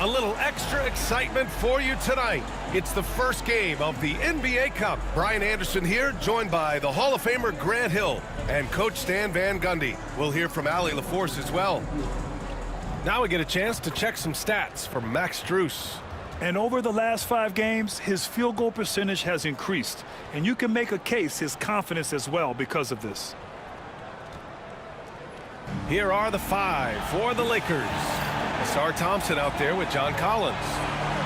A little extra excitement for you tonight. It's the first game of the NBA Cup. Brian Anderson here, joined by the Hall of Famer Grant Hill and Coach Stan Van Gundy. We'll hear from Allie LaForce as well. Now we get a chance to check some stats from Max Strus. And over the last 5 games, his field goal percentage has increased. And you can make a case his confidence as well because of this. Here are the 5 for the Lakers. Asar Thompson out there with John Collins.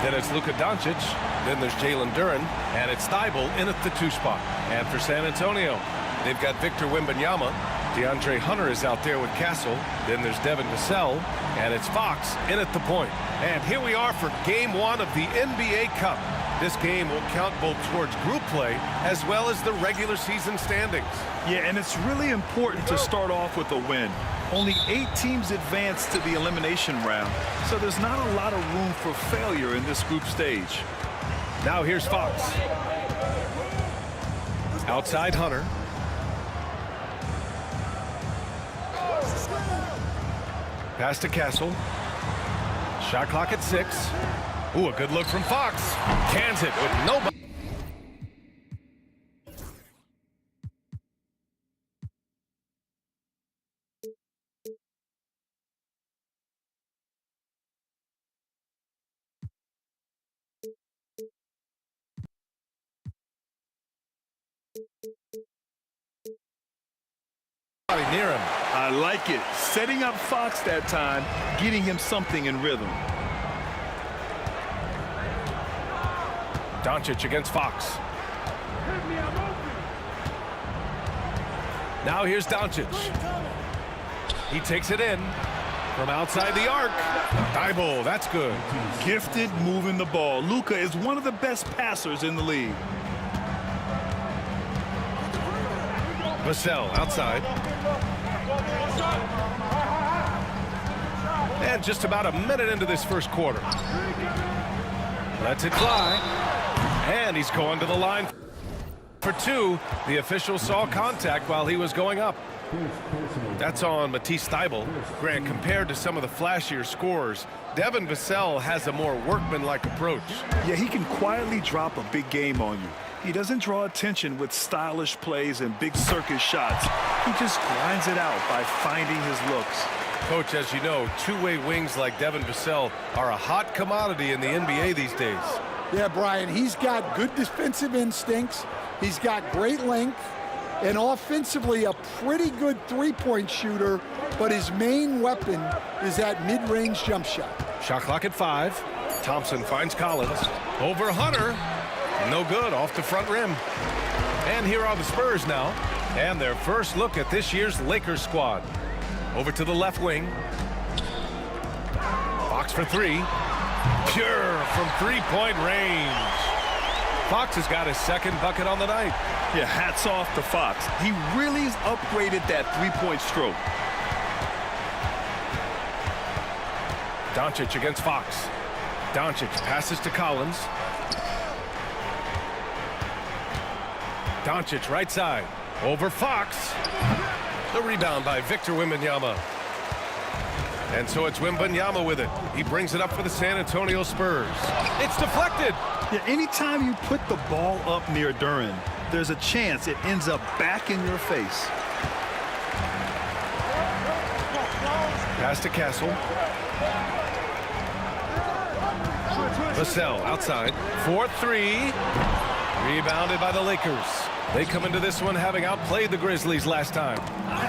Then it's Luka Doncic. Then there's Jalen Duren. And it's Thibault in at the 2 spot. And for San Antonio, they've got Victor Wembanyama. DeAndre Hunter is out there with Castle. Then there's Devin Vassell. And it's Fox in at the point. And here we are for Game 1 of the NBA Cup. This game will count both towards group play as well as the regular season standings. Yeah, and it's really important to start off with a win. Only 8 teams advance to the elimination round, so there's not a lot of room for failure in this group stage. Now here's Fox. Outside Hunter. Pass to Castle. Shot clock at 6. Ooh, a good look from Fox. Cans it with nobody. Near him. I like it. Setting up Fox that time, getting him something in rhythm. Doncic against Fox. Now here's Doncic. He takes it in from outside the arc. Thibault, that's good. Gifted moving the ball. Luka is one of the best passers in the league. Vassell outside. And just about a minute into this first quarter. Lets it fly. And he's going to the line for 2. The official saw contact while he was going up. That's on Matisse Thybulle. Grant, compared to some of the flashier scorers, Devin Vassell has a more workmanlike approach. Yeah, he can quietly drop a big game on you. He doesn't draw attention with stylish plays and big circus shots. He just grinds it out by finding his looks. Coach, as you know, two-way wings like Devin Vassell are a hot commodity in the NBA these days. Yeah, Brian, he's got good defensive instincts. He's got great length. And offensively, a pretty good three-point shooter. But his main weapon is that mid-range jump shot. Shot clock at 5. Thompson finds Collins. Over Hunter. No good, off the front rim. And here are the Spurs now. And their first look at this year's Lakers squad. Over to the left wing. Fox for 3. Pure from 3-point range. Fox has got his second bucket on the night. Yeah, hats off to Fox. He really has upgraded that 3-point stroke. Doncic against Fox. Doncic passes to Collins. Doncic right side. Over Fox. The rebound by Victor Wembanyama. And so it's Wembanyama with it. He brings it up for the San Antonio Spurs. It's deflected. Yeah, anytime you put the ball up near Duren, there's a chance it ends up back in your face. Pass to Castle. Vassell outside. 4-3. Rebounded by the Lakers. They come into this one having outplayed the Grizzlies last time.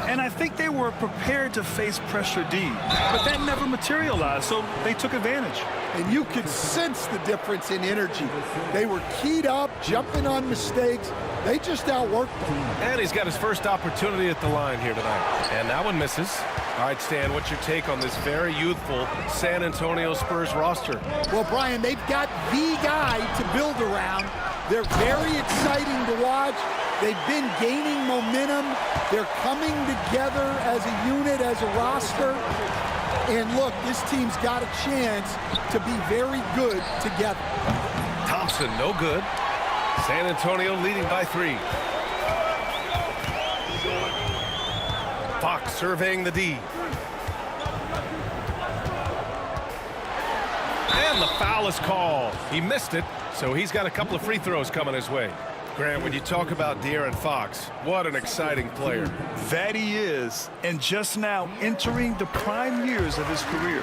And I think they were prepared to face pressure D, but that never materialized, so they took advantage. And you could sense the difference in energy. They were keyed up, jumping on mistakes. They just outworked them. And he's got his first opportunity at the line here tonight. And that one misses. All right, Stan, what's your take on this very youthful San Antonio Spurs roster? Well, Brian, they've got the guy to build around. They're very exciting to watch. They've been gaining momentum. They're coming together as a unit, as a roster. And look, this team's got a chance to be very good together. Thompson, no good. San Antonio leading by 3. Fox surveying the D. And foul is called. He missed it, so he's got a couple of free throws coming his way. Grant, when you talk about De'Aaron Fox, what an exciting player. That he is, and just now entering the prime years of his career.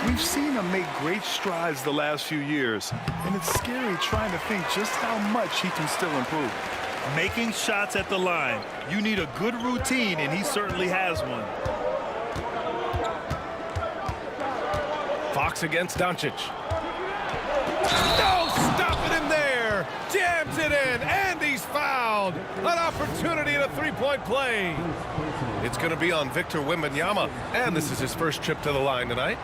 We've seen him make great strides the last few years, and it's scary trying to think just how much he can still improve. Making shots at the line. You need a good routine, and he certainly has one. Fox against Doncic. No, stopping him there. Jams it in, and he's fouled. An opportunity in a three-point play. It's going to be on Victor Wembanyama, and this is his first trip to the line tonight.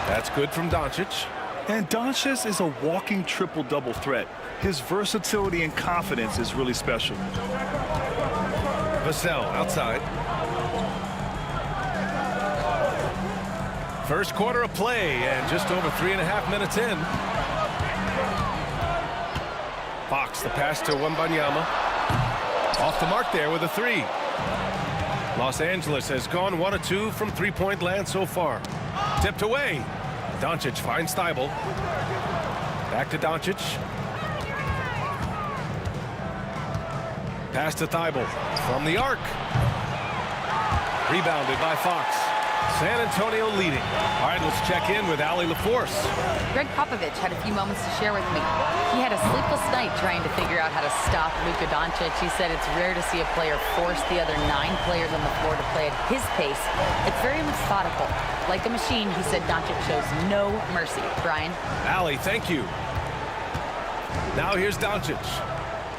That's good from Doncic. And Doncic is a walking triple-double threat. His versatility and confidence is really special. Vassell outside. First quarter of play, and just over 3.5 minutes in. Fox, the pass to Wembanyama. Off the mark there with a three. Los Angeles has gone 1 of 2 from three-point land so far. Tipped away. Doncic finds Thybulle. Back to Doncic. Pass to Thybulle from the arc. Rebounded by Fox. San Antonio leading. All right, let's check in with Allie LaForce. Greg Popovich had a few moments to share with me. He had a sleepless night trying to figure out how to stop Luka Doncic. He said it's rare to see a player force the other 9 players on the floor to play at his pace. It's very methodical. Like a machine, he said Doncic shows no mercy. Brian? Allie, thank you. Now here's Doncic.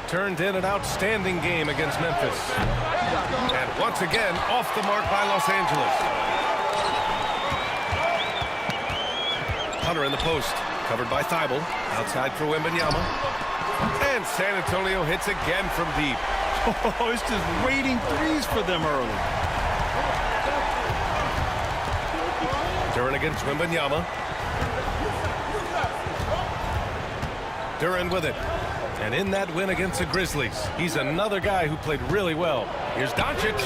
Turned in an outstanding game against Memphis. And once again, off the mark by Los Angeles. Hunter in the post, covered by Thybulle. Outside for Wembanyama. And San Antonio hits again from deep. Oh, it's just waiting threes for them early. Duren against Wembanyama. Duren with it. And in that win against the Grizzlies, he's another guy who played really well. Here's Doncic.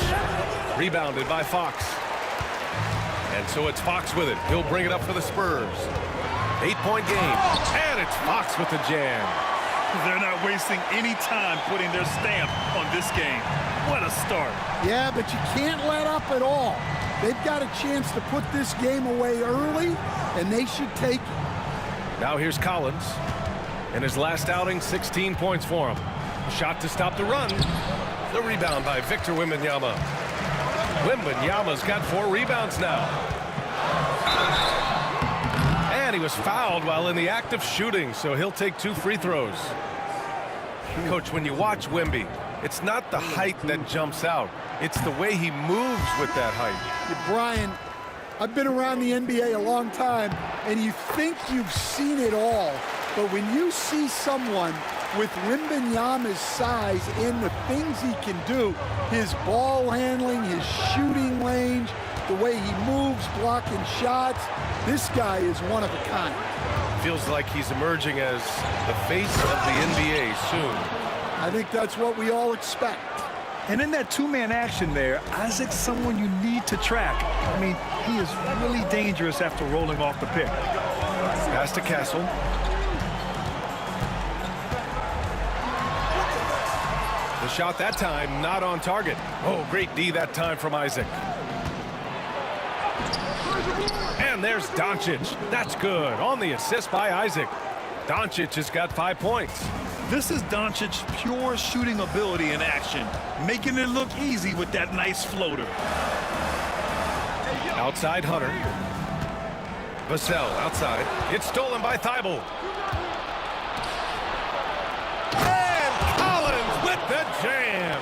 Rebounded by Fox. And so it's Fox with it. He'll bring it up for the Spurs. 8-point game. And it's Fox with the jam. They're not wasting any time putting their stamp on this game. What a start. Yeah, but you can't let up at all. They've got a chance to put this game away early, and they should take it. Now here's Collins. In his last outing, 16 points for him. Shot to stop the run. The rebound by Victor Wembanyama. Wembanyama's got 4 rebounds now. And he was fouled while in the act of shooting, so he'll take 2 free throws. Coach, when you watch Wemby, it's not the height that jumps out. It's the way he moves with that height. Brian, I've been around the NBA a long time, and you think you've seen it all. But when you see someone with Wembanyama's size and the things he can do, his ball handling, his shooting range, the way he moves, blocking shots, this guy is one of a kind. Feels like he's emerging as the face of the NBA soon. I think that's what we all expect. And in that two-man action there, Isaac's someone you need to track. I mean, he is really dangerous after rolling off the pick. Pass to Castle. The shot that time not on target. Oh, great D that time from Isaac. And there's Doncic. That's good. On the assist by Isaac. Doncic has got 5 points. This is Doncic's pure shooting ability in action, making it look easy with that nice floater. Outside Hunter. Vassell outside. It's stolen by Thybulle. And Collins with the jam.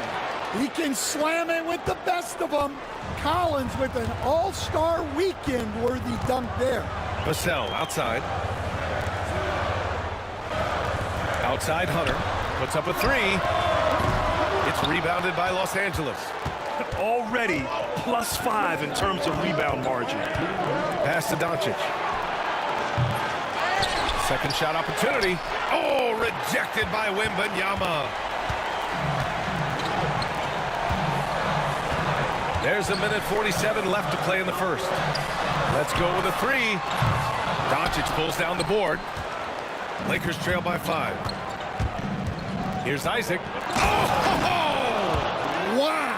He can slam it with the best of them. Collins with an all-star weekend-worthy dunk there. Vassell outside. Outside Hunter. Puts up a 3. It's rebounded by Los Angeles. Already +5 in terms of rebound margin. Pass to Doncic. Second shot opportunity. Oh, rejected by Wembanyama. There's a minute 47 left to play in the first. Let's go with a three. Doncic pulls down the board. Lakers trail by 5. Here's Isaac. Oh! Wow!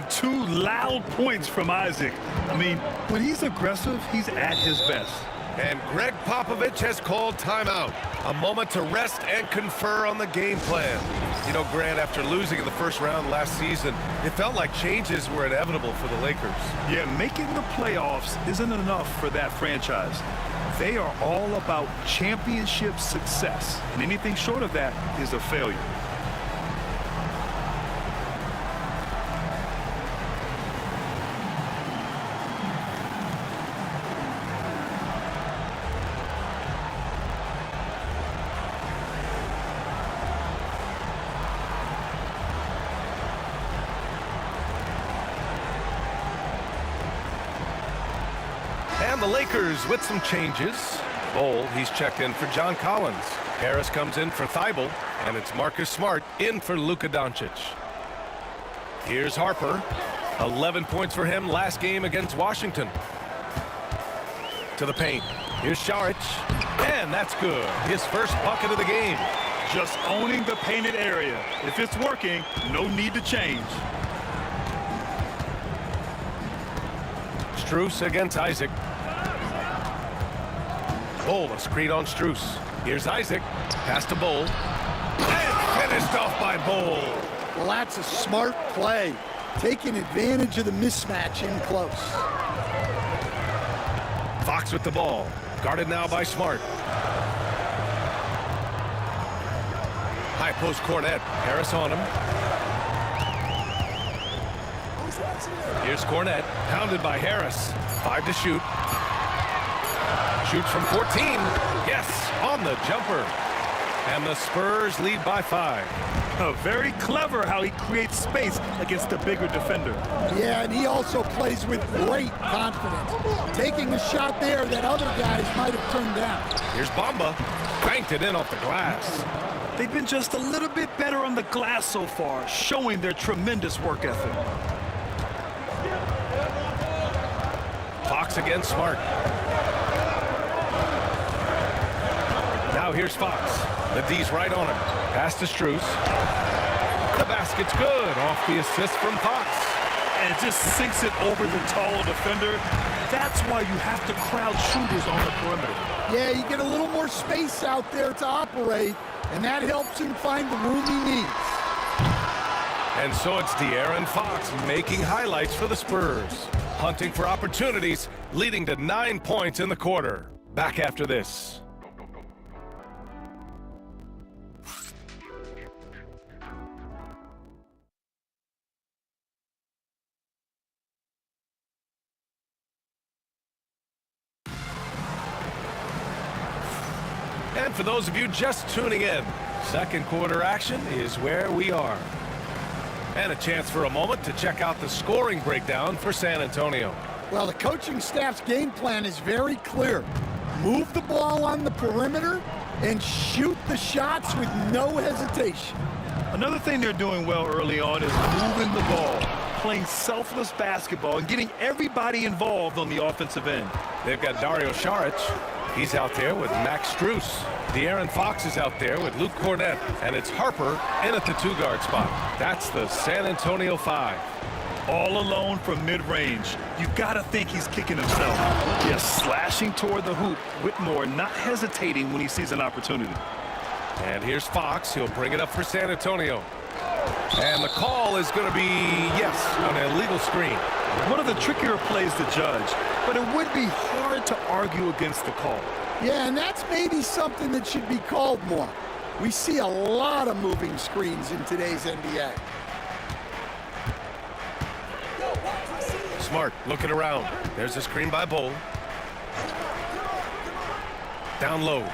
2 loud points from Isaac. I mean, when he's aggressive, he's at his best. And Greg Popovich has called timeout. A moment to rest and confer on the game plan. You know, Grant, after losing in the first round last season, it felt like changes were inevitable for the Lakers. Yeah, making the playoffs isn't enough for that franchise. They are all about championship success, and anything short of that is a failure. And the Lakers with some changes. Bol, he's checked in for John Collins. Harris comes in for Thibault, and it's Marcus Smart in for Luka Doncic. Here's Harper. 11 points for him last game against Washington. To the paint. Here's Saric. And that's good. His first bucket of the game. Just owning the painted area. If it's working, no need to change. Strus against Isaac. Bol, a screen on Strus. Here's Isaac. Pass to Bol. And finished off by Bol. Well, that's a smart play. Taking advantage of the mismatch in close. Fox with the ball. Guarded now by Smart. High post Cornet. Harris on him. Here's Cornet. Pounded by Harris. 5 to shoot. Shoots from 14. Yes, on the jumper. And the Spurs lead by 5. Very clever how he creates space against a bigger defender. Yeah, and he also plays with great confidence. Taking a shot there that other guys might have turned down. Here's Bamba. Banked it in off the glass. They've been just a little bit better on the glass so far, showing their tremendous work ethic. Fox against Smart. Now here's Fox. The D's right on him. Pass to Strus. The basket's good off the assist from Fox. And just sinks it over the tall defender. That's why you have to crowd shooters on the perimeter. Yeah, you get a little more space out there to operate, and that helps him find the room he needs. And so it's De'Aaron Fox making highlights for the Spurs. Hunting for opportunities, leading to 9 points in the quarter. Back after this. And for those of you just tuning in, second quarter action is where we are. And a chance for a moment to check out the scoring breakdown for San Antonio. Well, the coaching staff's game plan is very clear. Move the ball on the perimeter and shoot the shots with no hesitation. Another thing they're doing well early on is moving the ball, playing selfless basketball, and getting everybody involved on the offensive end. They've got Dario Saric. He's out there with Max Strus. De'Aaron Fox is out there with Luke Cornet. And it's Harper in at the 2-guard spot. That's the San Antonio 5. All alone from mid-range. You gotta think he's kicking himself. Yes, slashing toward the hoop. Whitmore not hesitating when he sees an opportunity. And here's Fox. He'll bring it up for San Antonio. And the call is going to be, yes, an illegal screen. One of the trickier plays to judge, but it would be hard to argue against the call. Yeah, and that's maybe something that should be called more. We see a lot of moving screens in today's NBA. Smart looking around. There's a screen by Bol. Down low.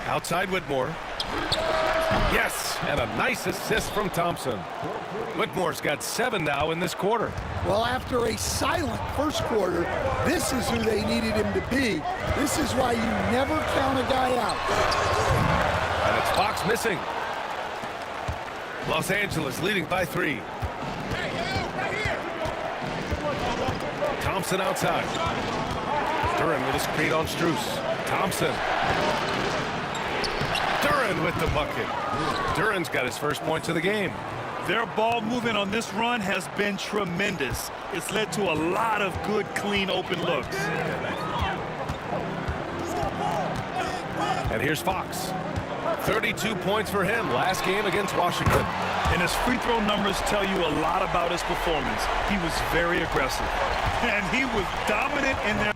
Outside Whitmore. Yes, and a nice assist from Thompson. Whitmore's got 7 now in this quarter. Well, after a silent first quarter, this is who they needed him to be. This is why you never count a guy out. And it's Fox missing. Los Angeles leading by 3. Thompson outside. Duren with a screen on Strus. Thompson. Duren with the bucket. Duren's got his first points of the game. Their ball movement on this run has been tremendous. It's led to a lot of good, clean, open looks. And here's Fox. 32 points for him last game against Washington. And his free throw numbers tell you a lot about his performance. He was very aggressive. And he was dominant in their...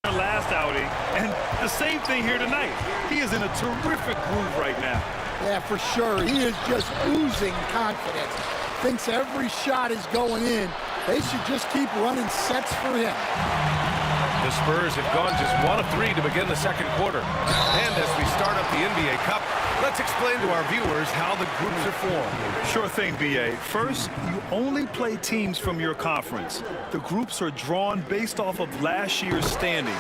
last outing, and the same thing here tonight. He is in a terrific groove right now. Yeah, for sure. He is just oozing confidence. Thinks every shot is going in. They should just keep running sets for him. The Spurs have gone just 1 of 3 to begin the second quarter. And as we start up the NBA Cup, let's explain to our viewers how the groups are formed. Sure thing, B.A. First, you only play teams from your conference. The groups are drawn based off of last year's standings,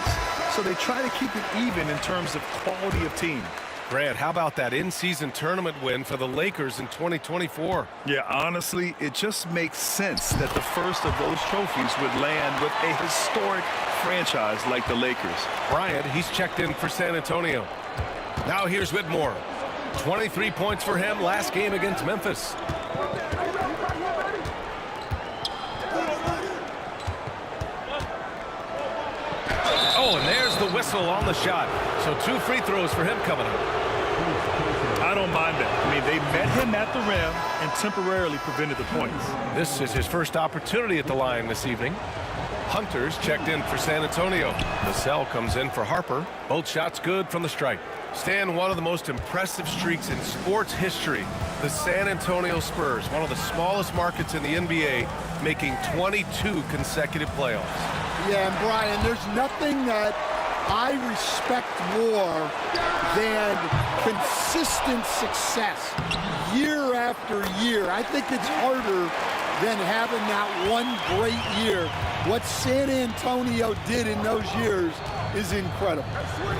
so they try to keep it even in terms of quality of team. Grant, how about that in-season tournament win for the Lakers in 2024? Yeah, honestly, it just makes sense that the first of those trophies would land with a historic franchise like the Lakers. Bryant, he's checked in for San Antonio. Now here's Whitmore. 23 points for him last game against Memphis. Oh, and there's the whistle on the shot. So 2 free throws for him coming up. I don't mind that. I mean, they met him at the rim and temporarily prevented the points. This is his first opportunity at the line this evening. Hunter's checked in for San Antonio. Vassell comes in for Harper. Both shots good from the stripe. Stan, one of the most impressive streaks in sports history. The San Antonio Spurs, one of the smallest markets in the NBA, making 22 consecutive playoffs. Yeah, and Brian, there's nothing that I respect more than consistent success year after year. I think it's harder than having that one great year. What San Antonio did in those years is incredible.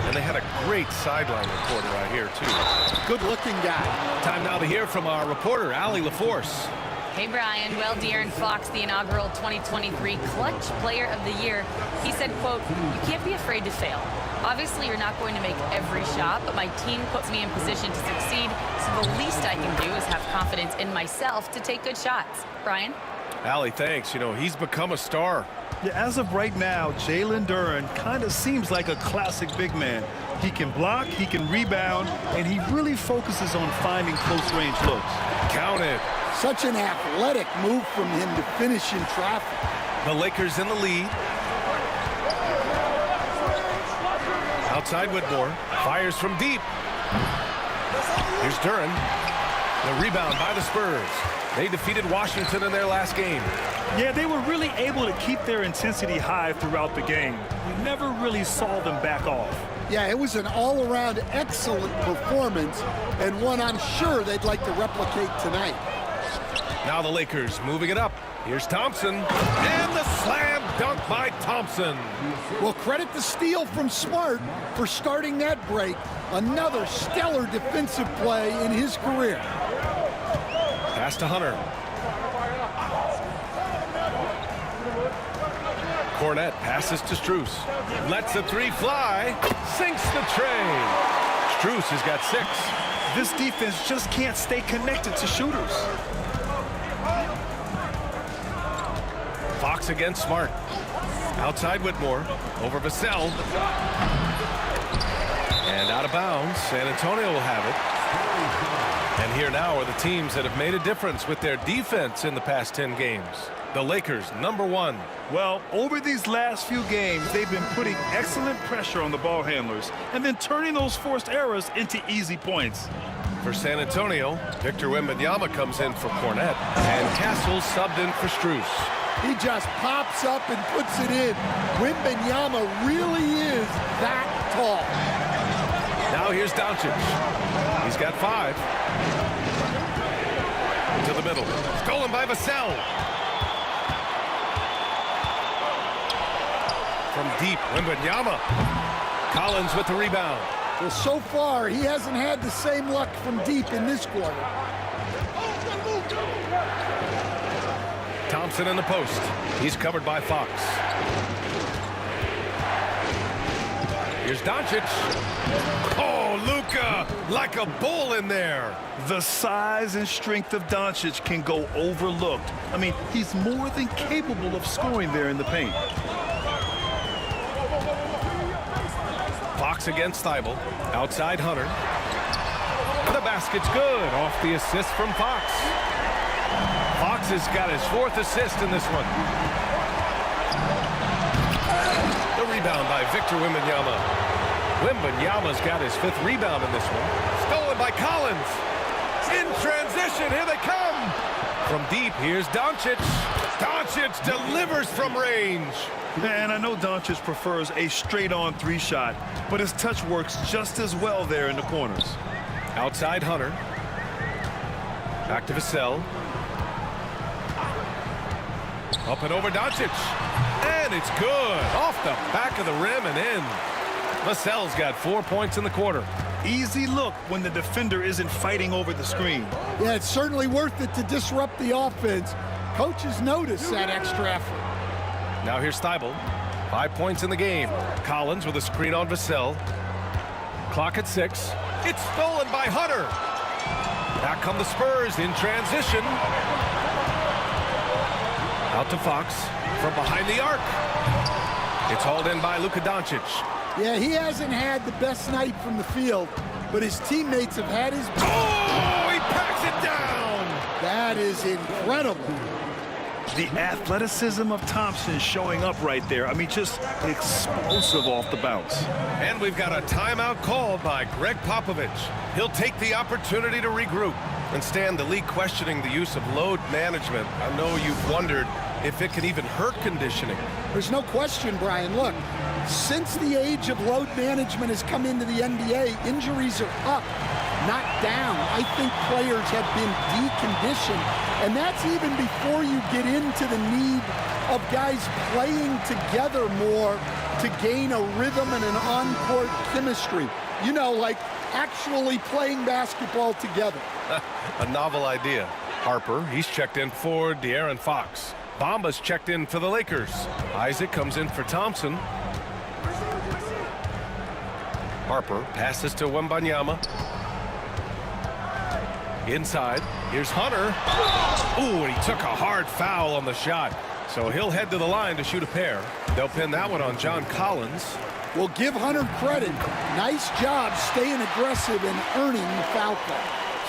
And they had a great sideline reporter out here, too. Good-looking guy. Time now to hear from our reporter, Allie LaForce. Hey, Brian. Well, De'Aaron Fox, the inaugural 2023 Clutch Player of the Year, he said, quote, "You can't be afraid to fail. Obviously, you're not going to make every shot, but my team puts me in position to succeed, so the least I can do is have confidence in myself to take good shots." Brian? Allie, thanks. You know, he's become a star. Yeah, as of right now, Jalen Duren kind of seems like a classic big man. He can block, he can rebound, and he really focuses on finding close-range looks. Count it. Such an athletic move from him to finish in traffic. The Lakers in the lead. Outside Whitmore. Fires from deep. Here's Duren. The rebound by the Spurs. They defeated Washington in their last game. Yeah, they were really able to keep their intensity high throughout the game. We never really saw them back off. Yeah, it was an all-around excellent performance, and one I'm sure they'd like to replicate tonight. Now the Lakers moving it up. Here's Thompson. And the slam dunk by Thompson. Well, credit the steal from Smart for starting that break. Another stellar defensive play in his career. Pass to Hunter. Cornette passes to Strus. Lets the 3 fly. Sinks the tray. Strus has got 6. This defense just can't stay connected to shooters. Fox against Smart. Outside Whitmore. Over Vassell. And out of bounds. San Antonio will have it. And here now are the teams that have made a difference with their defense in the past 10 games. The Lakers, #1. Well, over these last few games, they've been putting excellent pressure on the ball handlers and then turning those forced errors into easy points. For San Antonio, Victor Wembanyama comes in for Cornette. And Castle subbed in for Strus. He just pops up and puts it in. MYNBA really is that tall. Now here's Doncic. He's got 5. To the middle. Stolen by Vassell. From deep, MYNBA. Collins with the rebound. Well, so far, he hasn't had the same luck from deep in this quarter. Thompson in the post. He's covered by Fox. Here's Doncic. Oh, Luka, like a bull in there. The size and strength of Doncic can go overlooked. I mean, he's more than capable of scoring there in the paint. Fox against Thibault. Outside Hunter. The basket's good. Off the assist from Fox. Fox has got his 4th assist in this one. The rebound by Victor Wembanyama. Wembanyama's got his 5th rebound in this one. Stolen by Collins. In transition, here they come. From deep, here's Doncic. Doncic delivers from range. And I know Doncic prefers a straight-on 3 shot, but his touch works just as well there in the corners. Outside Hunter. Back to Vassell. Up and over Doncic. And it's good. Off the back of the rim and in. Vassell's got 4 points in the quarter. Easy look when the defender isn't fighting over the screen. Yeah, it's certainly worth it to disrupt the offense. Coaches notice that extra effort. Now here's Thibault. 5 points in the game. Collins with a screen on Vassell. Clock at 6. It's stolen by Hunter. Back come the Spurs in transition. Out to Fox from behind the arc. It's hauled in by Luka Doncic. Yeah, he hasn't had the best night from the field, but his teammates have had his... Oh, he packs it down. That is incredible. The athleticism of Thompson showing up right there. I mean, just explosive off the bounce. And we've got a timeout called by Greg Popovich. He'll take the opportunity to regroup and stand the league questioning the use of load management. I know you've wondered if it can even hurt conditioning. There's no question, Brian. Look, since the age of load management has come into the NBA, injuries are up, not down. I think players have been deconditioned, and that's even before you get into the need of guys playing together more to gain a rhythm and an on-court chemistry. You know, like actually playing basketball together. A novel idea. Harper, he's checked in for De'Aaron Fox. Bamba's checked in for the Lakers. Isaac comes in for Thompson. Harper passes to Wembanyama. Inside, here's Hunter. Ooh, and he took a hard foul on the shot. So he'll head to the line to shoot a pair. They'll pin that one on John Collins. Well, give Hunter credit. Nice job staying aggressive and earning the foul call.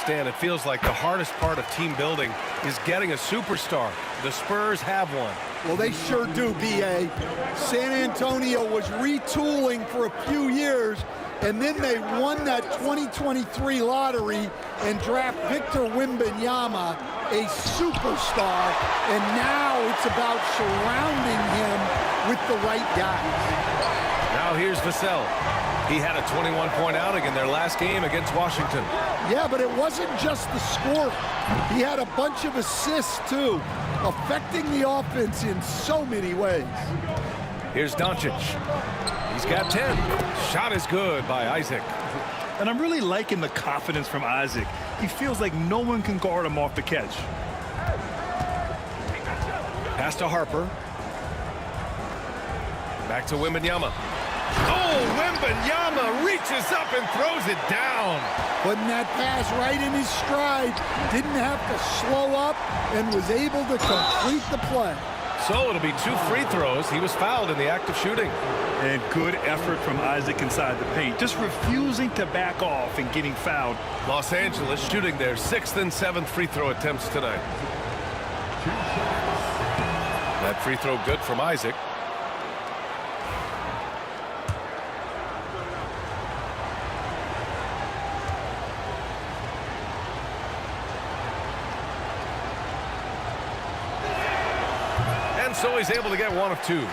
Stan, it feels like the hardest part of team building is getting a superstar. The Spurs have one. Well, they sure do, B.A. San Antonio was retooling for a few years, and then they won that 2023 lottery and draft Victor Wembanyama, a superstar, and now it's about surrounding him with the right guys. Now here's Vassell. He had a 21-point outing in their last game against Washington. Yeah, but it wasn't just the scoring. He had a bunch of assists, too, affecting the offense in so many ways. Here's Doncic. He's got 10. Shot is good by Isaac. And I'm really liking the confidence from Isaac. He feels like no one can guard him off the catch. Pass to Harper. Back to Wembanyama. Oh, Wembanyama reaches up and throws it down. Putting that pass right in his stride. Didn't have to slow up and was able to complete the play. So it'll be 2 free throws. He was fouled in the act of shooting. And good effort from Isaac inside the paint. Just refusing to back off and getting fouled. Los Angeles shooting their 6th and 7th free throw attempts tonight. That free throw good from Isaac. And so he's able to get one of two.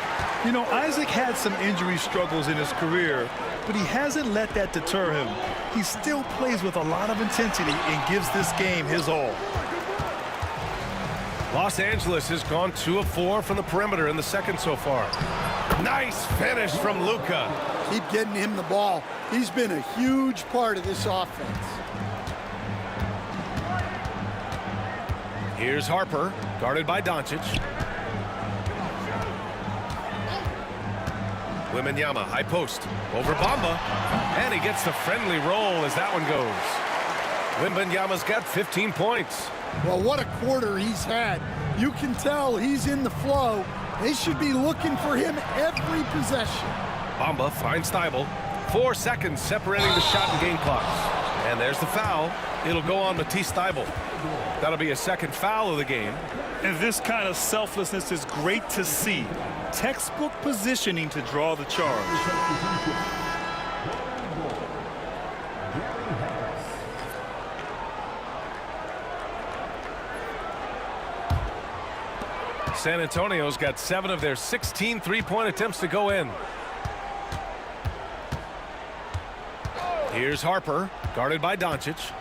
You know, Isaac had some injury struggles in his career, but he hasn't let that deter him. He still plays with a lot of intensity and gives this game his all. Los Angeles has gone 2 of 4 from the perimeter in the second so far. Nice finish from Luka. Keep getting him the ball. He's been a huge part of this offense. Here's Harper, guarded by Doncic. MYNBA, high post, over Bamba. And he gets the friendly roll as that one goes. MYNBA's got 15 points. Well, what a quarter he's had. You can tell he's in the flow. They should be looking for him every possession. Bamba finds Thibault. 4 seconds separating the shot and game clocks. And there's the foul. It'll go on Matisse Thibault. That'll be a second foul of the game. And this kind of selflessness is great to see. Textbook positioning to draw the charge. San Antonio's got 7 of their 16 three-point attempts to go in. Here's Harper, guarded by Doncic.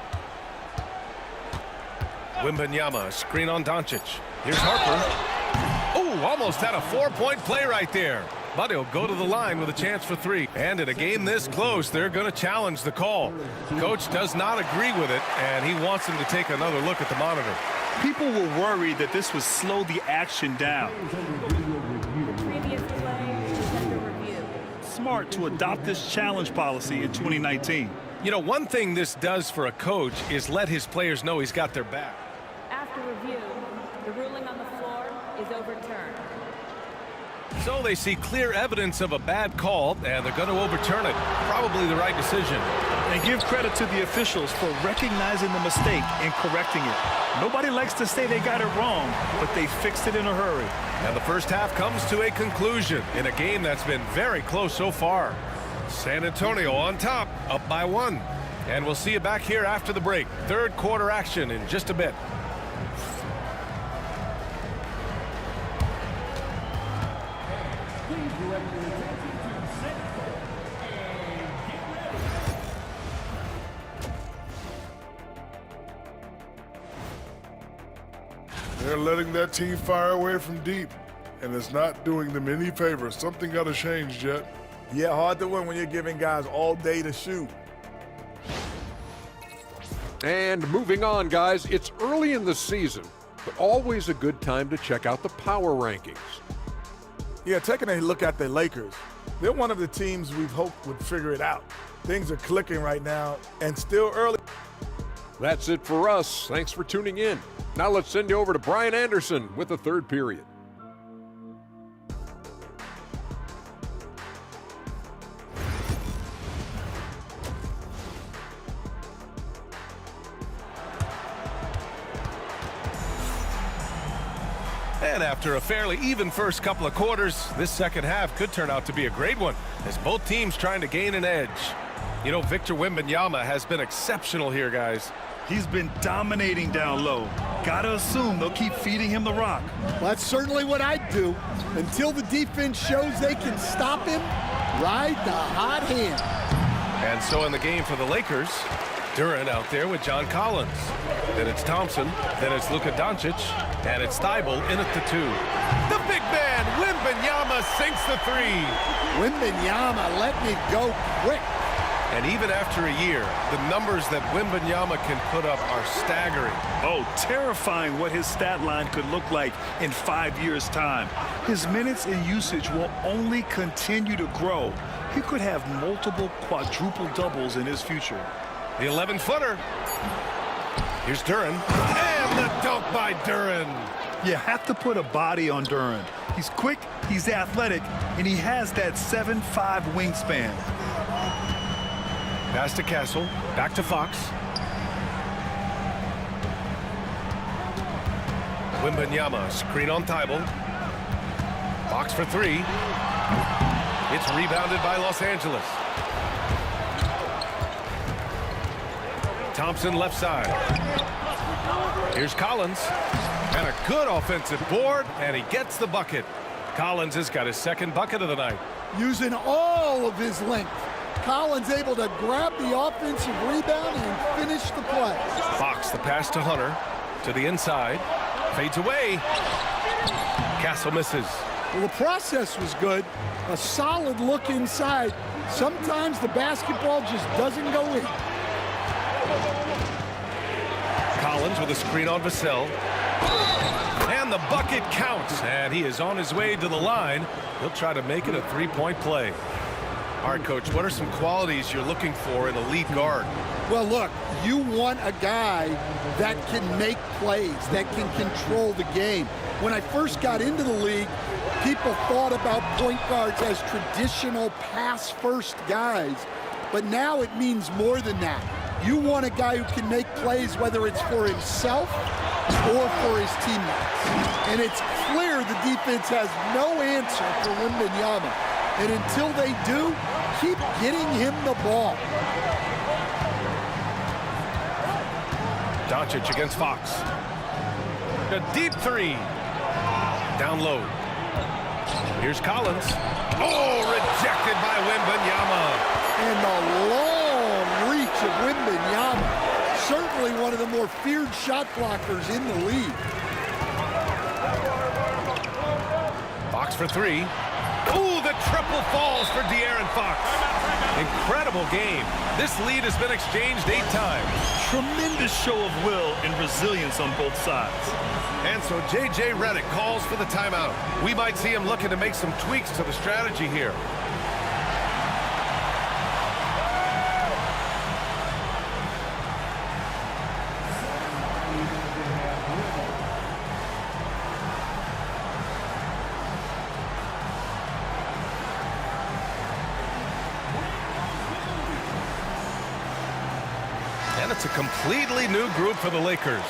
MYNBA, screen on Doncic. Here's Harper. Oh, almost had a 4-point play right there. But he'll go to the line with a chance for 3. And in a game this close, they're going to challenge the call. Coach does not agree with it, and he wants him to take another look at the monitor. People were worried that this would slow the action down. Previous play is under review. Smart to adopt this challenge policy in 2019. You know, one thing this does for a coach is let his players know he's got their back. After review, the ruling on the floor is overturned. So they see clear evidence of a bad call, and they're going to overturn it. Probably the right decision. And give credit to the officials for recognizing the mistake and correcting it. Nobody likes to say they got it wrong, but they fixed it in a hurry. And the first half comes to a conclusion in a game that's been very close so far. San Antonio on top, up by 1. And we'll see you back here after the break. Third quarter action in just a bit. They're letting that team fire away from deep, and it's not doing them any favors. Something got to change, Jet. Yeah, hard to win when you're giving guys all day to shoot. And moving on, guys, it's early in the season, but always a good time to check out the power rankings. Yeah, taking a look at the Lakers. They're one of the teams we've hoped would figure it out. Things are clicking right now, and still early. That's it for us. Thanks for tuning in. Now let's send you over to Brian Anderson with the third period. And after a fairly even first couple of quarters, this second half could turn out to be a great one as both teams trying to gain an edge. You know, Victor Wembanyama has been exceptional here, guys. He's been dominating down low. Gotta assume they'll keep feeding him the rock. Well, that's certainly what I'd do. Until the defense shows they can stop him, ride the hot hand. And so in the game for the Lakers, Duran out there with John Collins. Then it's Thompson. Then it's Luka Doncic. And it's Thibault in at the 2. The big man, Wembanyama, sinks the 3. Wembanyama let me go quick. And even after a year, the numbers that Wembanyama can put up are staggering. Oh, terrifying what his stat line could look like in 5 years' time. His minutes and usage will only continue to grow. He could have multiple quadruple doubles in his future. The 11-footer. Here's Duran. And the dunk by Duran. You have to put a body on Duran. He's quick, he's athletic, and he has that 7'5" wingspan. Pass to Castle, back to Fox. Wembanyama, screen on Thibault. Fox for 3. It's rebounded by Los Angeles. Thompson left side. Here's Collins. And a good offensive board, and he gets the bucket. Collins has got his second bucket of the night. Using all of his length, Collins able to grab the offensive rebound and finish the play. Fox, the pass to Hunter, to the inside, fades away. Castle misses. Well, the process was good. A solid look inside. Sometimes the basketball just doesn't go in. Collins with a screen on Vassell. And the bucket counts. And he is on his way to the line. He'll try to make it a three-point play. All right, Coach, what are some qualities you're looking for in a lead guard? Well, look, you want a guy that can make plays, that can control the game. When I first got into the league, people thought about point guards as traditional pass-first guys. But now it means more than that. You want a guy who can make plays, whether it's for himself or for his teammates. And it's clear the defense has no answer for Wembanyama. And until they do, keep getting him the ball. Doncic against Fox. A deep three. Down low. Here's Collins. Oh, rejected by Wembanyama. And the long reach of Wembanyama. Certainly one of the more feared shot blockers in the league. Fox for three. Ooh, the triple falls for De'Aaron Fox. Incredible game. This lead has been exchanged 8 times. Tremendous show of will and resilience on both sides. And so J.J. Redick calls for the timeout. We might see him looking to make some tweaks to the strategy here. And it's a completely new group for the Lakers.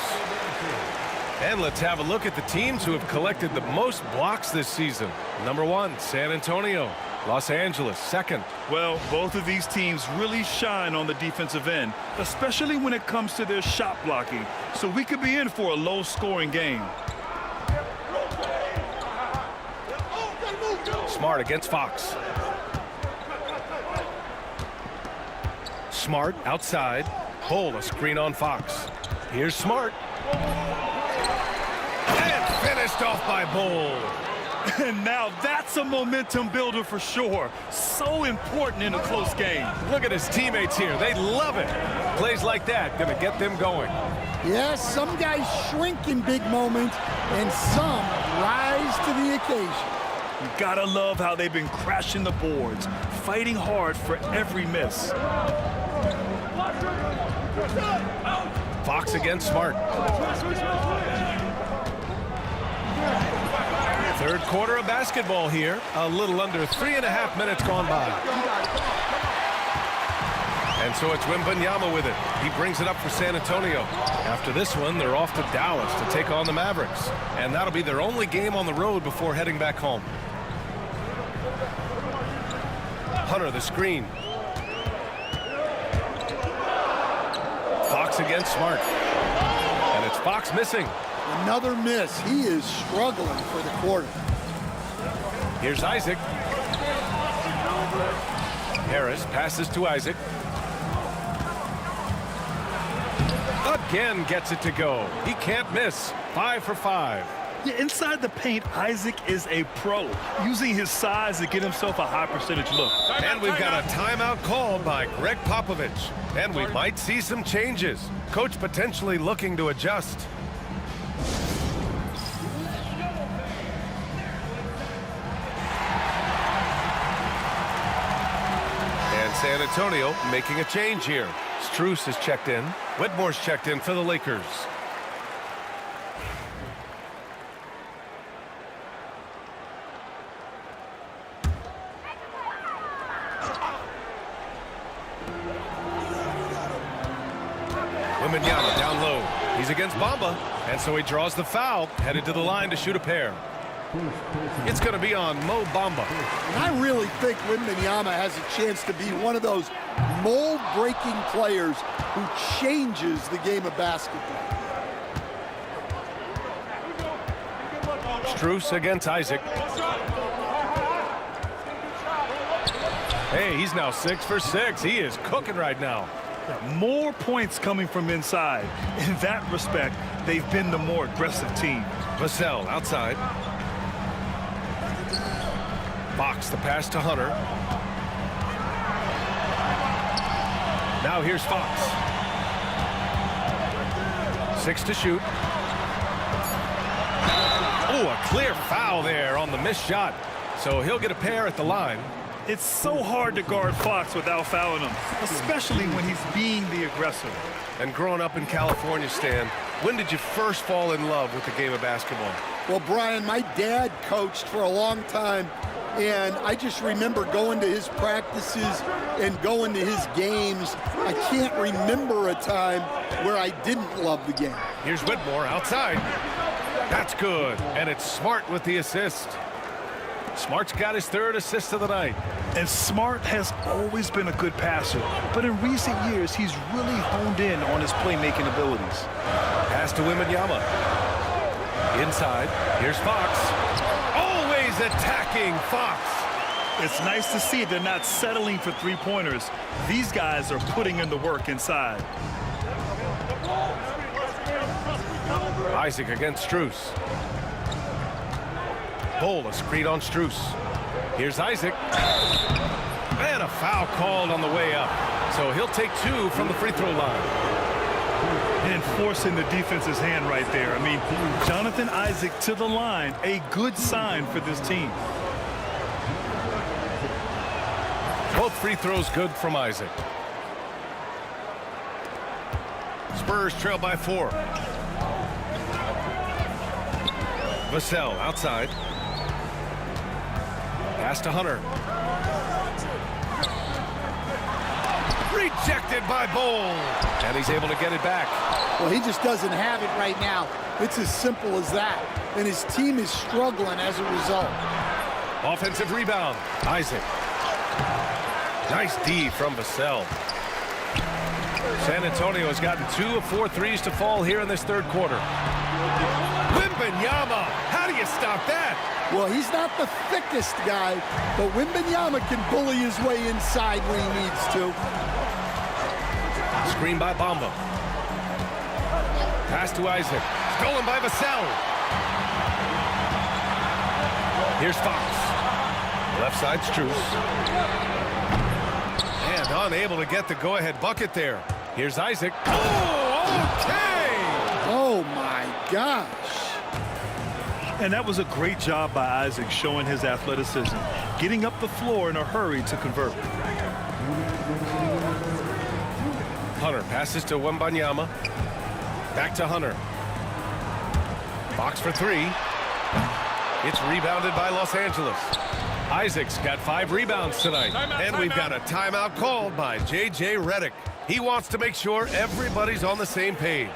And let's have a look at the teams who have collected the most blocks this season. Number 1, San Antonio. Los Angeles, second. Well, both of these teams really shine on the defensive end, especially when it comes to their shot blocking. So we could be in for a low-scoring game. Smart against Fox. Smart outside. Bull, a screen on Fox. Here's Smart. And finished off by Bull. And now that's a momentum builder for sure. So important in a close game. Look at his teammates here. They love it. Plays like that going to get them going. Yes, some guys shrink in big moments, and some rise to the occasion. You gotta love how they've been crashing the boards, fighting hard for every miss. Fox against Smart. Third quarter of basketball here. A little under 3.5 minutes gone by. And so it's Wembanyama with it. He brings it up for San Antonio. After this one, they're off to Dallas to take on the Mavericks. And that'll be their only game on the road before heading back home. Hunter, the screen. Fox against Smart. And it's Fox missing. Another miss. He is struggling for the quarter. Here's Isaac. Harris passes to Isaac. Again gets it to go. He can't miss. 5 for 5. Yeah, inside the paint, Isaac is a pro, using his size to get himself a high percentage look. And we've got a timeout called by Greg Popovich. And we might see some changes. Coach potentially looking to adjust. And San Antonio making a change here. Strus is checked in. Whitmore's checked in for the Lakers. Wembanyama down low. He's against Bamba, and so he draws the foul, headed to the line to shoot a pair. It's going to be on Mo Bamba. And I really think Wembanyama has a chance to be one of those mold-breaking players who changes the game of basketball. Strus against Isaac. Hey, he's now 6 for 6. He is cooking right now. More points coming from inside. In that respect, they've been the more aggressive team. Vassell outside. Fox the pass to Hunter. Now here's Fox. 6 to shoot. Oh, a clear foul there on the missed shot. So he'll get a pair at the line. It's so hard to guard Fox without fouling him, especially when he's being the aggressor. And growing up in California, Stan, when did you first fall in love with the game of basketball? Well, Brian, my dad coached for a long time, and I just remember going to his practices and going to his games. I can't remember a time where I didn't love the game. Here's Whitmore outside. That's good, and it's Smart with the assist. Smart's got his 3rd assist of the night. And Smart has always been a good passer, but in recent years, he's really honed in on his playmaking abilities. Pass to Wembanyama. Inside, here's Fox. Always attacking Fox. It's nice to see they're not settling for three-pointers. These guys are putting in the work inside. Isaac against Strus. Bull, a screen on Strus. Here's Isaac. And a foul called on the way up. So he'll take 2 from the free throw line. And forcing the defense's hand right there. I mean, Jonathan Isaac to the line, a good sign for this team. Both free throws good from Isaac. Spurs trail by 4. Vassell outside. Pass to Hunter. Rejected by Bull. And he's able to get it back. Well, he just doesn't have it right now. It's as simple as that. And his team is struggling as a result. Offensive rebound. Isaac. Nice D from Vassell. San Antonio has gotten 2 of 4 threes to fall here in this 3rd quarter. Wembanyama. How do you stop that? Well, he's not the thickest guy, but Wembanyama can bully his way inside when he needs to. Screen by Bamba. Pass to Isaac. Stolen by Vassell. Here's Fox. Left side Strus. And unable to get the go-ahead bucket there. Here's Isaac. Oh, okay! Oh, my gosh. And that was a great job by Isaac showing his athleticism, getting up the floor in a hurry to convert. Hunter passes to Wembanyama. Back to Hunter. Fox for 3. It's rebounded by Los Angeles. Isaac's got 5 rebounds tonight. And we've got a timeout called by J.J. Redick. He wants to make sure everybody's on the same page.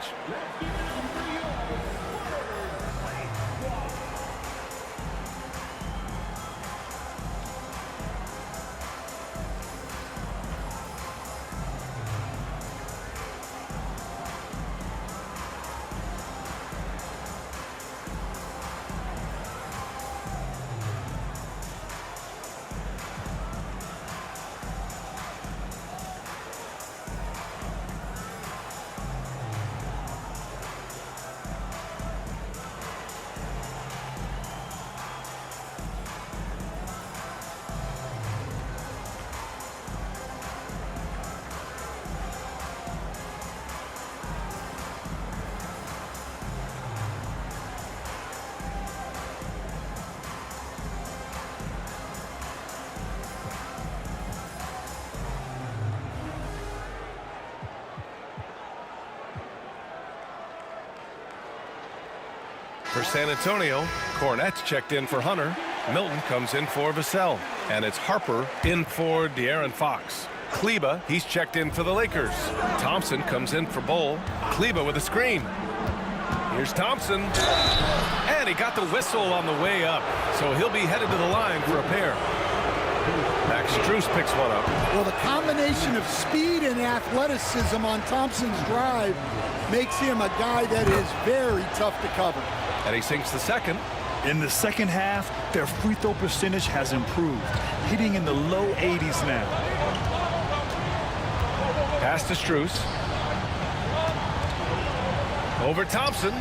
For San Antonio, Cornette's checked in for Hunter. Milton comes in for Vassell. And it's Harper in for De'Aaron Fox. Kleba, he's checked in for the Lakers. Thompson comes in for Bull. Kleba with a screen. Here's Thompson. And he got the whistle on the way up. So he'll be headed to the line for a pair. Max Strus picks one up. Well, the combination of speed and athleticism on Thompson's drive makes him a guy that is very tough to cover. And he sinks the second. In the second half, their free throw percentage has improved, hitting in the low 80s now. Pass to Strus. Over Thompson.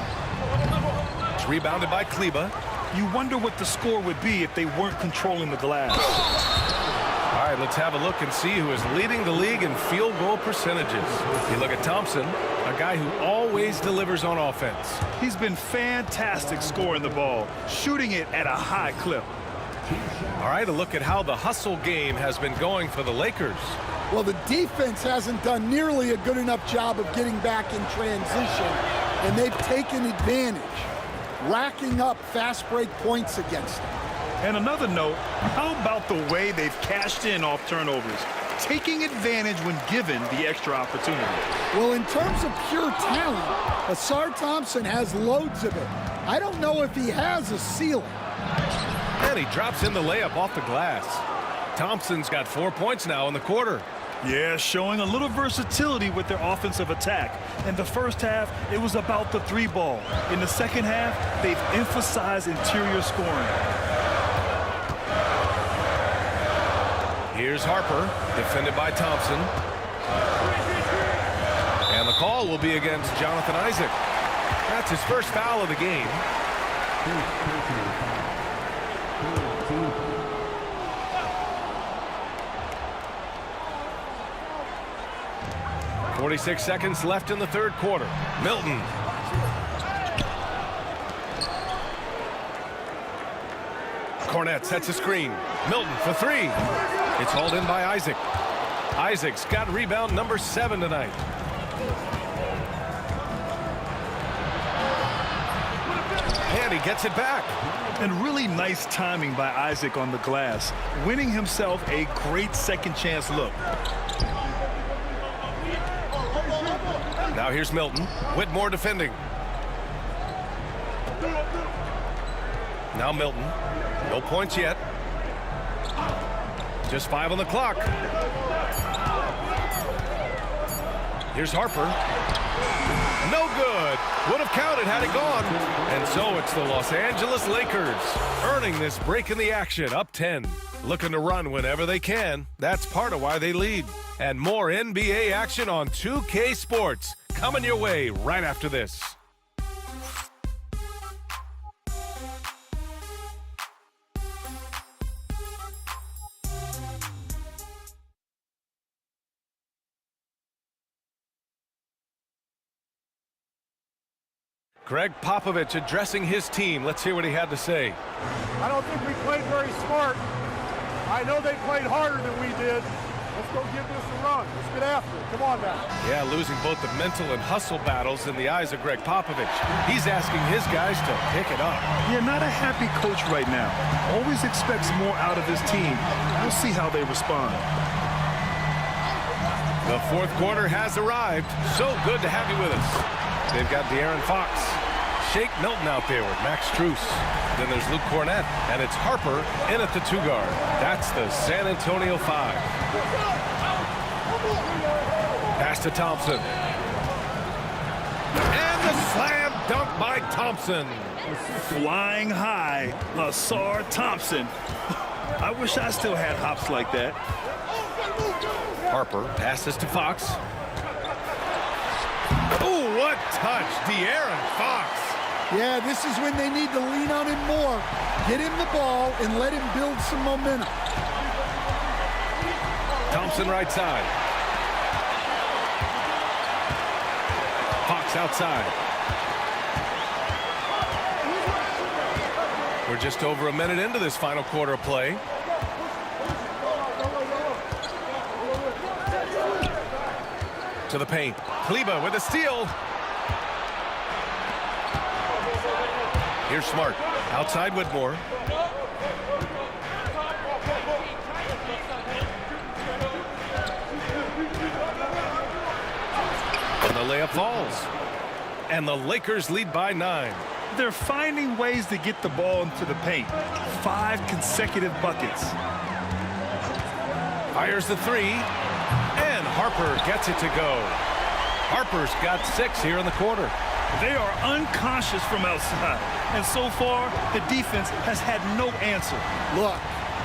It's rebounded by Kleba. You wonder what the score would be if they weren't controlling the glass. All right, let's have a look and see who is leading the league in field goal percentages. You look at Thompson, a guy who always delivers on offense. He's been fantastic scoring the ball, shooting it at a high clip. All right, a look at how the hustle game has been going for the Lakers. Well, the defense hasn't done nearly a good enough job of getting back in transition, and they've taken advantage, racking up fast break points against them. And another note, how about the way they've cashed in off turnovers, taking advantage when given the extra opportunity? Well, in terms of pure talent, Asar Thompson has loads of it. I don't know if he has a ceiling. And he drops in the layup off the glass. Thompson's got 4 points now in the quarter. Yeah, showing a little versatility with their offensive attack. In the first half, it was about the three ball. In the second half, they've emphasized interior scoring. Here's Harper, defended by Thompson. And the call will be against Jonathan Isaac. That's his first foul of the game. 46 seconds left in the third quarter. Milton. Cornette sets a screen. Milton for three. It's hauled in by Isaac. Isaac's got rebound number 7 tonight. And he gets it back. And really nice timing by Isaac on the glass, winning himself a great second chance look. Now here's Milton. Whitmore defending. Now Milton. No points yet. Just 5 on the clock. Here's Harper. No good. Would have counted had it gone. And so it's the Los Angeles Lakers earning this break in the action, up 10. Looking to run whenever they can. That's part of why they lead. And more NBA action on 2K Sports coming your way right after this. Greg Popovich addressing his team. Let's hear what he had to say. I don't think we played very smart. I know they played harder than we did. Let's go give this a run. Let's get after it. Come on now. Yeah, losing both the mental and hustle battles in the eyes of Greg Popovich. He's asking his guys to pick it up. Yeah, not a happy coach right now. Always expects more out of his team. We'll see how they respond. The fourth quarter has arrived. So good to have you with us. They've got De'Aaron Fox, Shake Milton out there with Max Strus. Then there's Luke Cornette, and it's Harper in at the 2 guard. That's the San Antonio 5. Pass to Thompson. And the slam dunk by Thompson. Flying high, Asar Thompson. I wish I still had hops like that. Harper passes to Fox. Oh, what touch, De'Aaron Fox. Yeah, this is when they need to lean on him more. Get him the ball and let him build some momentum. Thompson right side. Fox outside. We're just over a minute into this final quarter of play. To the paint. Kleba with a steal. Here's Smart. Outside Whitmore. And the layup falls. And the Lakers lead by 9. They're finding ways to get the ball into the paint. 5 consecutive buckets. Fires the 3. And Harper gets it to go. Harper's got 6 here in the quarter. They are unconscious from outside. And so far, the defense has had no answer. Look,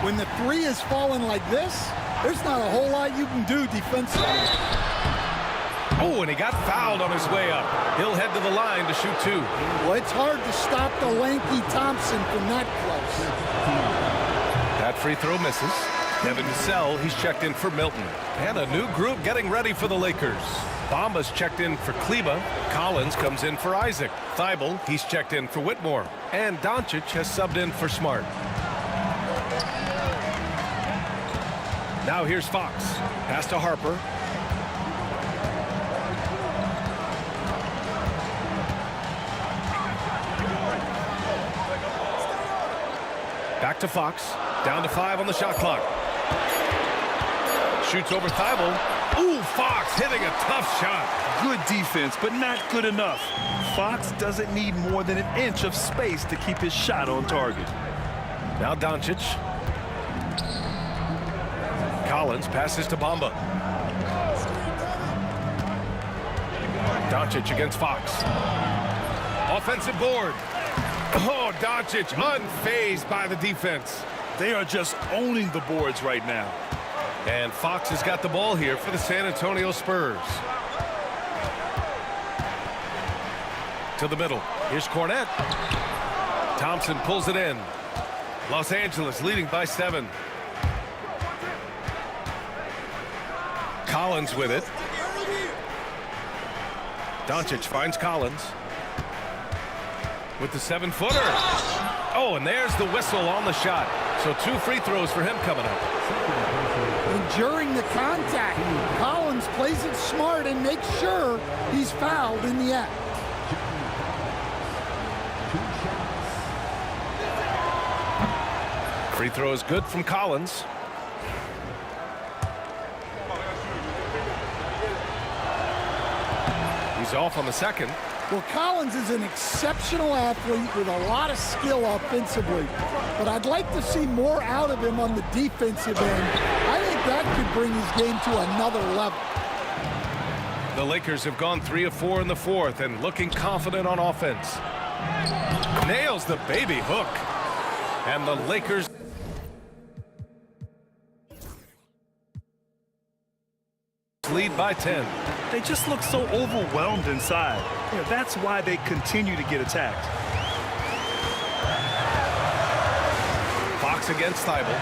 when the three is falling like this, there's not a whole lot you can do defensively. Oh, and he got fouled on his way up. He'll head to the line to shoot 2. Well, it's hard to stop the lanky Thompson from that close. That free throw misses. Devin Vassell, he's checked in for Milton. And a new group getting ready for the Lakers. Bamba's checked in for Kleba. Collins comes in for Isaac. Thibault, he's checked in for Whitmore. And Doncic has subbed in for Smart. Now here's Fox. Pass to Harper. Back to Fox. Down to 5 on the shot clock. Shoots over Thibault. Ooh, Fox hitting a tough shot. Good defense, but not good enough. Fox doesn't need more than an inch of space to keep his shot on target. Now Doncic. Collins passes to Bamba. Doncic against Fox. Offensive board. Oh, Doncic unfazed by the defense. They are just owning the boards right now. And Fox has got the ball here for the San Antonio Spurs. To the middle. Here's Cornette. Thompson pulls it in. Los Angeles leading by 7. Collins with it. Doncic finds Collins. With the 7-footer. Oh, and there's the whistle on the shot. So 2 free throws for him coming up. During the contact, Collins plays it smart and makes sure he's fouled in the act. Free throw is good from Collins. He's off on the second. Well, Collins is an exceptional athlete with a lot of skill offensively, but I'd like to see more out of him on the defensive end. I think that could bring his game to another level. The Lakers have gone 3 of 4 in the 4th and looking confident on offense. Nails the baby hook. And the Lakers lead by 10. They just look so overwhelmed inside. You know, that's why they continue to get attacked. Fox against Thibault.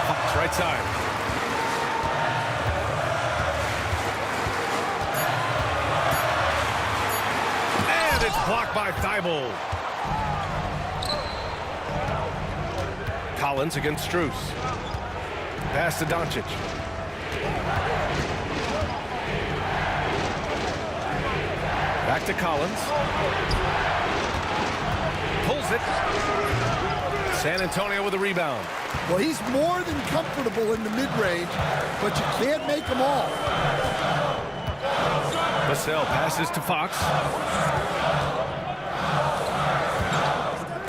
Fox right side. And it's blocked by Thibault. Collins against Strus. Pass to Doncic. Back to Collins. Pulls it. San Antonio with a rebound. Well, he's more than comfortable in the mid-range, but you can't make them all. Vassell passes to Fox.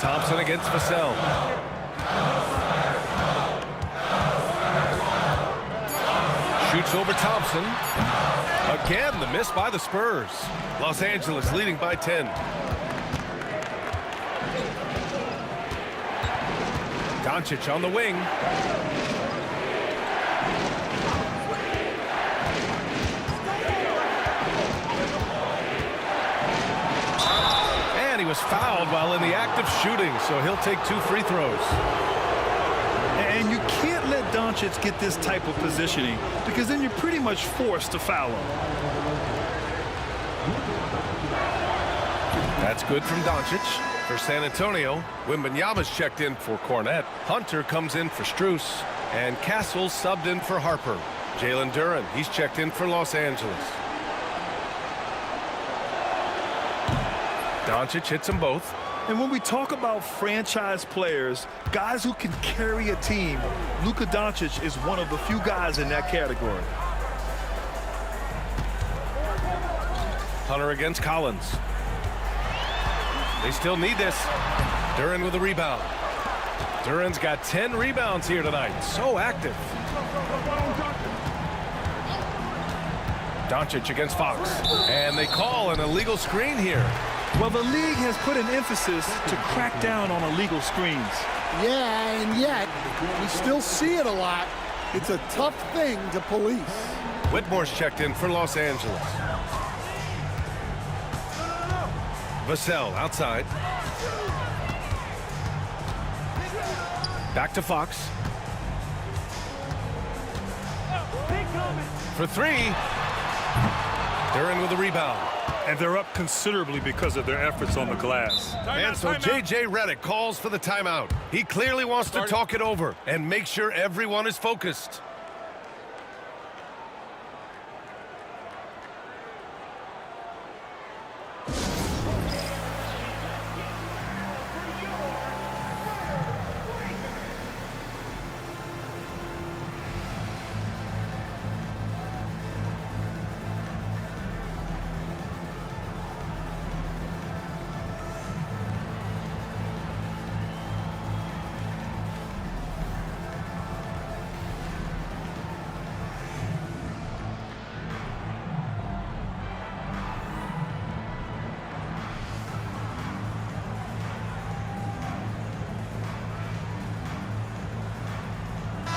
Thompson against Vassell. Shoots over Thompson. Again, the miss by the Spurs. Los Angeles leading by 10. Doncic on the wing. And he was fouled while in the act of shooting, so he'll take 2 free throws. And you can't let Doncic get this type of positioning because then you're pretty much forced to foul him. That's good from Doncic. For San Antonio, Wembanyama's checked in for Cornette. Hunter comes in for Strus. And Castle's subbed in for Harper. Jalen Duren, he's checked in for Los Angeles. Doncic hits them both. And when we talk about franchise players, guys who can carry a team, Luka Doncic is one of the few guys in that category. Hunter against Collins. They still need this. Duren with a rebound. Duren's got 10 rebounds here tonight. So active. Doncic against Fox. And they call an illegal screen here. Well, the league has put an emphasis to crack down on illegal screens. Yeah, and yet we still see it a lot. It's a tough thing to police. Whitmore's checked in for Los Angeles. Vassell outside. Back to Fox. For three. Duren with the rebound. And they're up considerably because of their efforts on the glass. And so J.J. Redick calls for the timeout. He clearly wants to talk it over and make sure everyone is focused.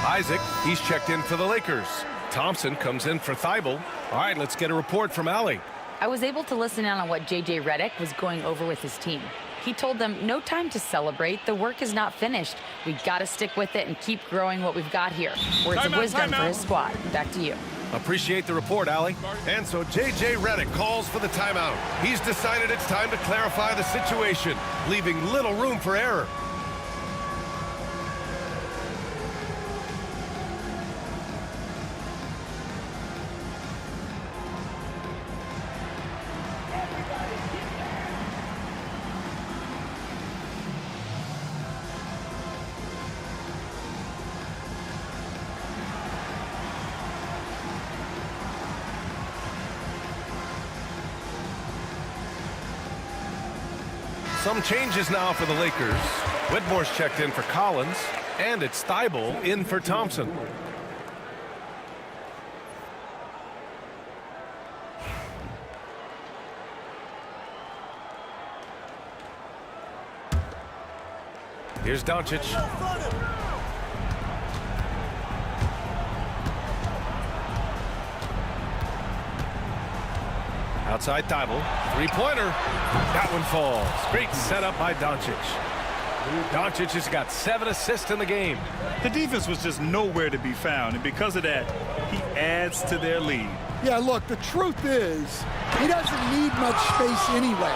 Isaac, he's checked in for the Lakers. Thompson comes in for Thibault. All right, let's get a report from Allie. I was able to listen in on what J.J. Redick was going over with his team. He told them, no time to celebrate. The work is not finished. We got to stick with it and keep growing what we've got here. Words of wisdom for his squad. Back to you. Appreciate the report, Allie. And so J.J. Redick calls for the timeout. He's decided it's time to clarify the situation, leaving little room for error. Some changes now for the Lakers. Whitmore's checked in for Collins, and it's Thibault in for Thompson. Here's Doncic. Outside Thibault, three-pointer. That one falls. Great setup by Doncic. Doncic has got 7 assists in the game. The defense was just nowhere to be found, and because of that, he adds to their lead. Yeah, look, the truth is, he doesn't need much space anyway.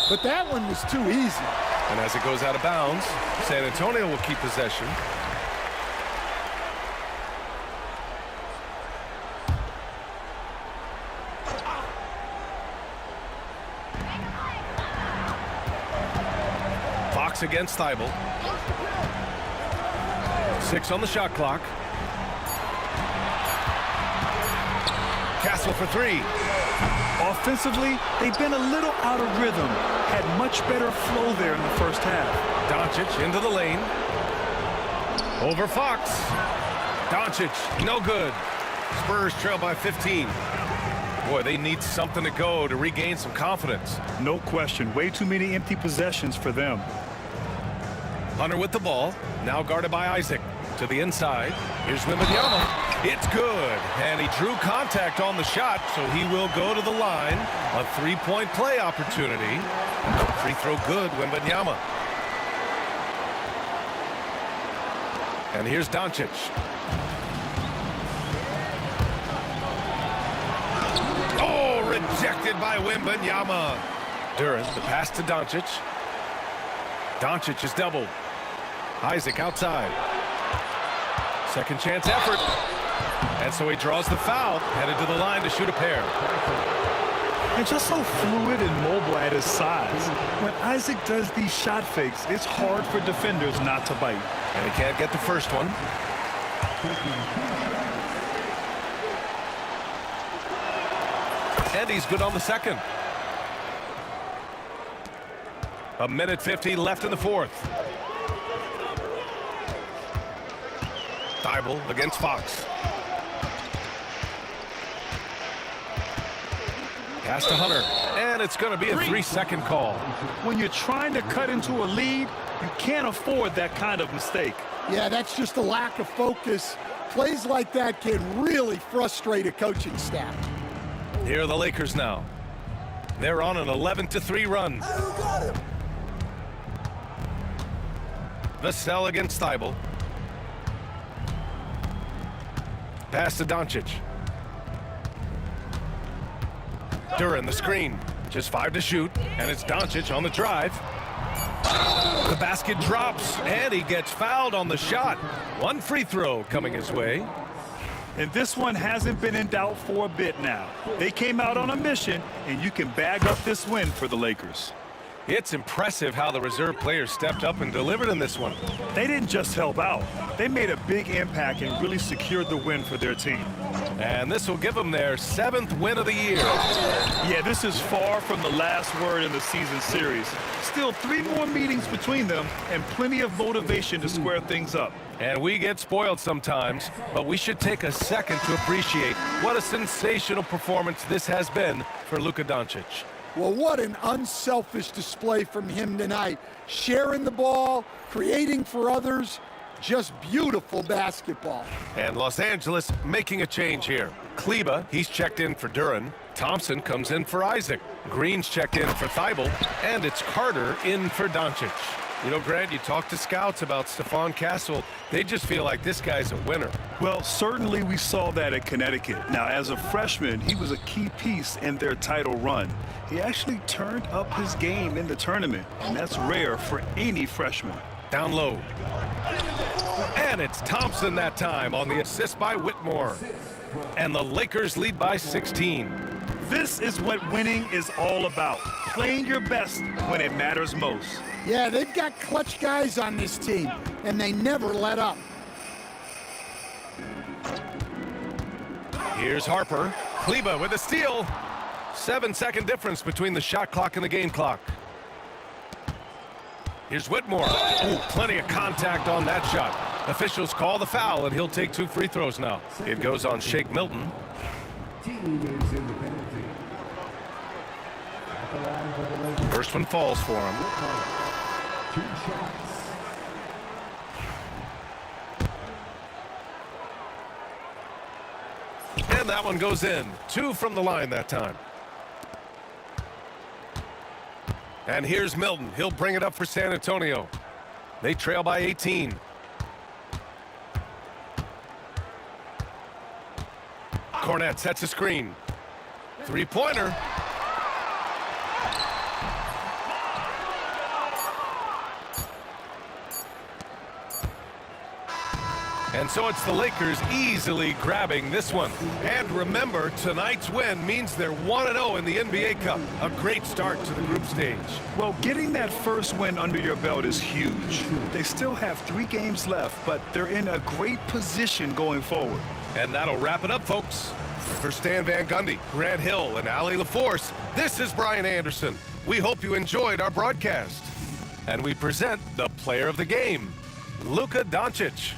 But that one was too easy. And as it goes out of bounds, San Antonio will keep possession. Fox against Thibault. 6 on the shot clock. Castle for 3. Offensively, they've been a little out of rhythm. Had much better flow there in the first half. Doncic into the lane. Over Fox. Doncic, no good. Spurs trail by 15. Boy, they need something to go to regain some confidence. No question. Way too many empty possessions for them. Hunter with the ball. Now guarded by Isaac. To the inside. Here's MYNBA. It's good. And he drew contact on the shot, so he will go to the line. A three-point play opportunity. Free throw good, MYNBA. And here's Doncic. Oh, rejected by MYNBA. Duren, the pass to Doncic. Doncic is doubled. Isaac outside. Second chance effort. And so he draws the foul, headed to the line to shoot a pair. And just so fluid and mobile at his size. When Isaac does these shot fakes, it's hard for defenders not to bite. And he can't get the first one. And he's good on the second. 1:50 left in the fourth. Thibault against Fox. Pass to Hunter, and it's going to be a 3-second call. When you're trying to cut into a lead, you can't afford that kind of mistake. Yeah, that's just a lack of focus. Plays like that can really frustrate a coaching staff. Here are the Lakers now. They're on an 11-3 run. Vassell against Thibault. Pass to Doncic. Duren the screen. Just 5 to shoot, and it's Doncic on the drive. The basket drops, and he gets fouled on the shot. One free throw coming his way. And this one hasn't been in doubt for a bit now. They came out on a mission, and you can bag up this win for the Lakers. It's impressive how the reserve players stepped up and delivered in this one. They didn't just help out. They made a big impact and really secured the win for their team. And this will give them their 7th win of the year. Yeah, this is far from the last word in the season series. Still 3 more meetings between them and plenty of motivation to square things up. And we get spoiled sometimes, but we should take a second to appreciate what a sensational performance this has been for Luka Doncic. Well, what an unselfish display from him tonight. Sharing the ball, creating for others, just beautiful basketball. And Los Angeles making a change here. Kleba, he's checked in for Duren. Thompson comes in for Isaac. Green's checked in for Thibault. And it's Carter in for Doncic. You know, Grant, you talk to scouts about Stephon Castle. They just feel like this guy's a winner. Well, certainly we saw that at Connecticut. Now, as a freshman, he was a key piece in their title run. He actually turned up his game in the tournament, and that's rare for any freshman. Down low. And it's Thompson that time on the assist by Whitmore. And the Lakers lead by 16. This is what winning is all about. Playing your best when it matters most. Yeah, they've got clutch guys on this team, and they never let up. Here's Harper. Kleba with a steal. 7-second difference between the shot clock and the game clock. Here's Whitmore. Ooh, plenty of contact on that shot. Officials call the foul, and he'll take 2 free throws now. It goes on Shake Milton. First one falls for him. And that one goes in. 2 from the line that time. And here's Milton. He'll bring it up for San Antonio. They trail by 18. Cornette sets a screen. 3-pointer. And so it's the Lakers easily grabbing this one. And remember, tonight's win means they're 1-0 in the NBA Cup. A great start to the group stage. Well, getting that first win under your belt is huge. They still have 3 games left, but they're in a great position going forward. And that'll wrap it up, folks. For Stan Van Gundy, Grant Hill, and Allie LaForce, this is Brian Anderson. We hope you enjoyed our broadcast. And we present the player of the game, Luka Doncic.